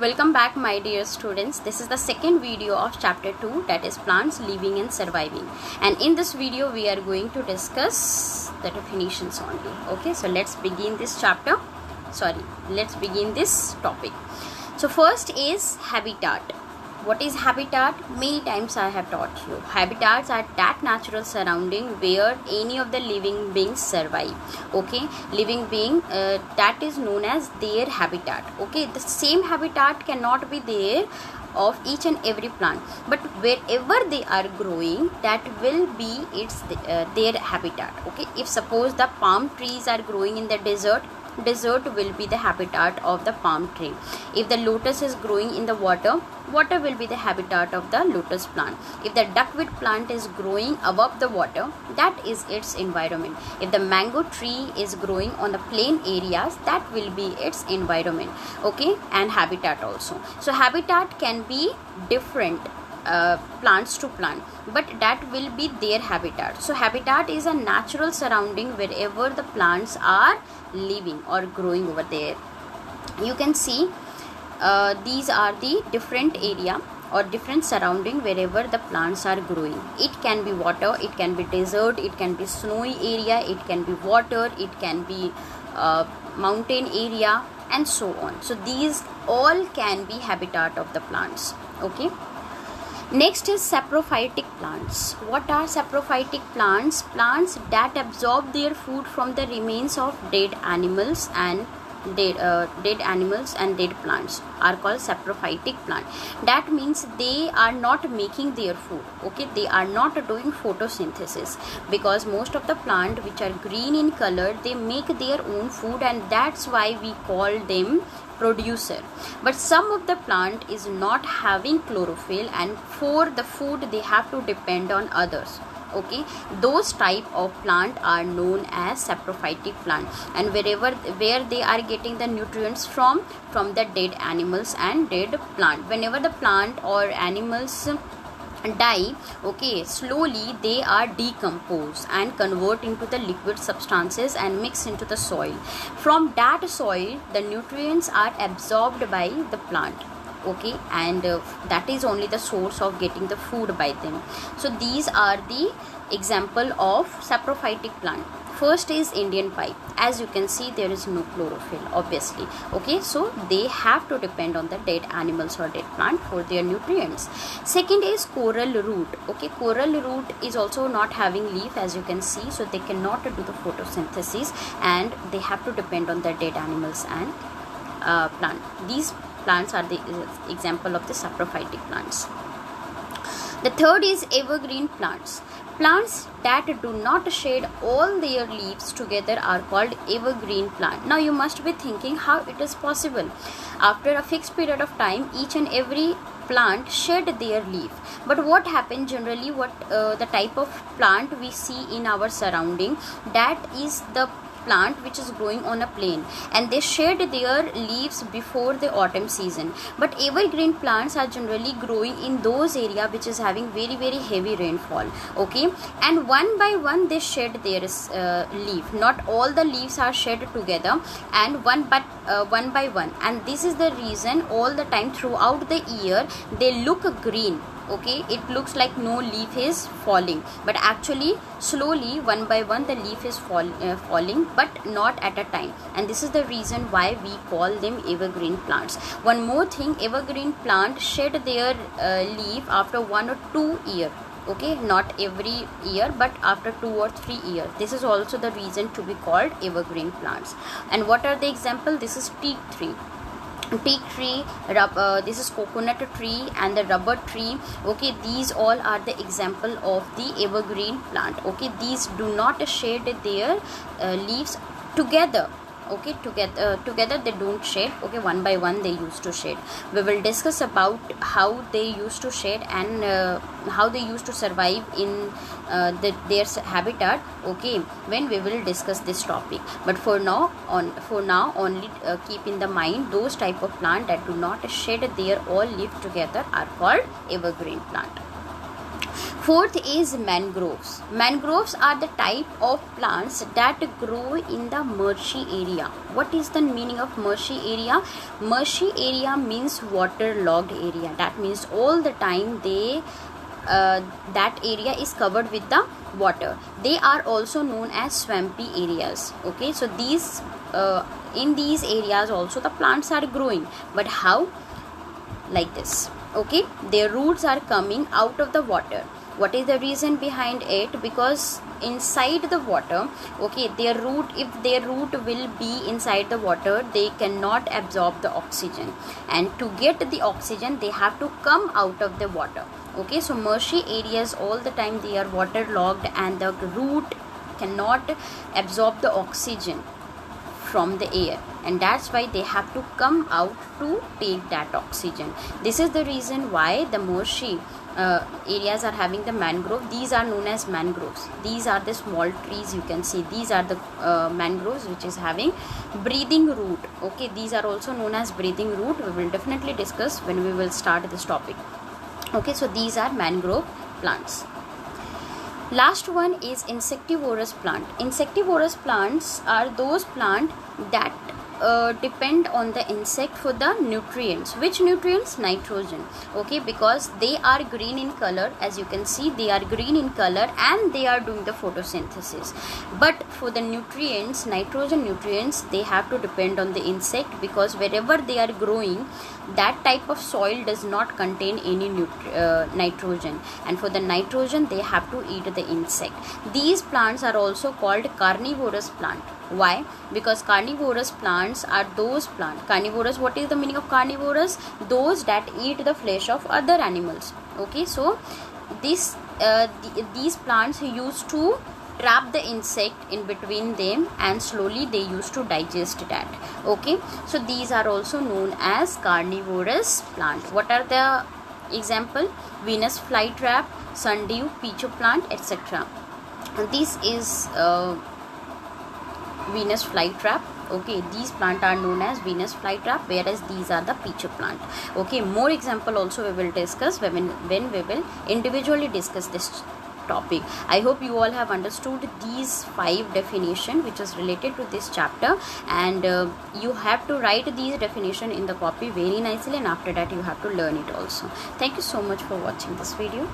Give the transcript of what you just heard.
Welcome back my dear students. This is the second video of chapter 2, that is plants living and surviving, and in this video we are going to discuss the definitions only. Okay, so let's begin this topic. So first is habitat. What is habitat? Many times I have taught you. Habitats are that natural surrounding where any of the living beings survive. Okay, living being that is known as their habitat. Okay, the same habitat cannot be there of each and every plant, but wherever they are growing, that will be their habitat. Okay, if suppose the palm trees are growing in the desert will be the habitat of the palm tree. If the lotus is growing in the water will be the habitat of the lotus plant. If the duckweed plant is growing above the water, that is its environment. If the mango tree is growing on the plain areas, that will be its environment. Okay, and habitat also. So habitat can be different plants to plant, but that will be their habitat. So habitat is a natural surrounding wherever the plants are living or growing over there. You can see these are the different area or different surrounding wherever the plants are growing. It can be water, it can be desert, it can be snowy area, it can be water, it can be mountain area, and so on. So these all can be habitat of the plants. Okay, next is saprophytic plants. What are saprophytic plants? Plants that absorb their food from the remains of dead animals and dead plants are called saprophytic plant. That means they are not making their food. Okay, they are not doing photosynthesis, because most of the plant which are green in color, they make their own food, and that's why we call them producer. But some of the plant is not having chlorophyll, and for the food they have to depend on others. Okay, those type of plant are known as saprophytic plant, and where they are getting the nutrients from the dead animals and dead plant. Whenever the plant or animals die, okay, slowly they are decomposed and convert into the liquid substances and mix into the soil. From that soil the nutrients are absorbed by the plant. Okay, and that is only the source of getting the food by them. So these are the example of saprophytic plant. First is Indian pipe. As you can see, there is no chlorophyll, obviously. Okay, so they have to depend on the dead animals or dead plant for their nutrients. Second is coral root. Okay, coral root is also not having leaf, as you can see, so they cannot do the photosynthesis, and they have to depend on the dead animals and plant. These plants are the example of the saprophytic plants. The third is evergreen plants. Plants that do not shed all their leaves together are called evergreen plant. Now you must be thinking how it is possible. After a fixed period of time, each and every plant shed their leaf. But what happened generally, the type of plant we see in our surrounding, that is the plant which is growing on a plain, and they shed their leaves before the autumn season. But evergreen plants are generally growing in those areas which is having very heavy rainfall. Okay, and one by one they shed their leaf. Not all the leaves are shed together, and one by one, and this is the reason all the time throughout the year they look green. Okay, it looks like no leaf is falling, but actually slowly one by one the leaf is falling, but not at a time, and this is the reason why we call them evergreen plants. One more thing, evergreen plant shed their leaf after 1 or 2 years. Okay, not every year, but after 2 or 3 years. This is also the reason to be called evergreen plants. And what are the example? This is teak tree, this is coconut tree, and the rubber tree. Okay, these all are the example of the evergreen plant. Okay, these do not shed their leaves together. Okay, together they don't shed. Okay, one by one they used to shed. We will discuss about how they used to shed and how they used to survive in their habitat. Okay, when we will discuss this topic. But for now only keep in the mind those type of plant that do not shed their all leaf together are called evergreen plant. Fourth is mangroves. Mangroves are the type of plants that grow in the marshy area. What is the meaning of marshy area? Marshy area means waterlogged area. That means all the time that area is covered with the water. They are also known as swampy areas. Okay, so these in these areas also the plants are growing, but how? Like this. Okay, their roots are coming out of the water. What is the reason behind it? Because inside the water, okay, if their root will be inside the water, they cannot absorb the oxygen, and to get the oxygen they have to come out of the water. Okay, so marshy areas all the time they are waterlogged and the root cannot absorb the oxygen from the air, and that's why they have to come out to take that oxygen. This is the reason why the marshy areas are having the mangrove. These are known as mangroves. These are the small trees you can see. These are the mangroves which is having breathing root. Okay, these are also known as breathing root. We will definitely discuss when we will start this topic. Okay, so these are mangrove plants. Last one is insectivorous plant. Insectivorous plants are those plants that depend on the insect for the nutrients. Which nutrients? Nitrogen. Okay, because they are green in color. As you can see, they are green in color and they are doing the photosynthesis. But for the nutrients, nitrogen nutrients, they have to depend on the insect, because wherever they are growing, that type of soil does not contain any nitrogen, and for the nitrogen they have to eat the insect. These plants are also called carnivorous plant. Why? Because carnivorous plants are those plants. Carnivorous, what is the meaning of carnivorous? Those that eat the flesh of other animals. Okay, so these plants used to trap the insect in between them, and slowly they used to digest that. Okay, so these are also known as carnivorous plant. What are the example? Venus flytrap, sundew, peach plant, etc. This is Venus flytrap. Okay, these plants are known as Venus flytrap, whereas these are the peach plant. Okay, more example also we will discuss when we will individually discuss this topic. I hope you all have understood these 5 definition which is related to this chapter, and you have to write these definition in the copy very nicely, and after that you have to learn it also. Thank you so much for watching this video.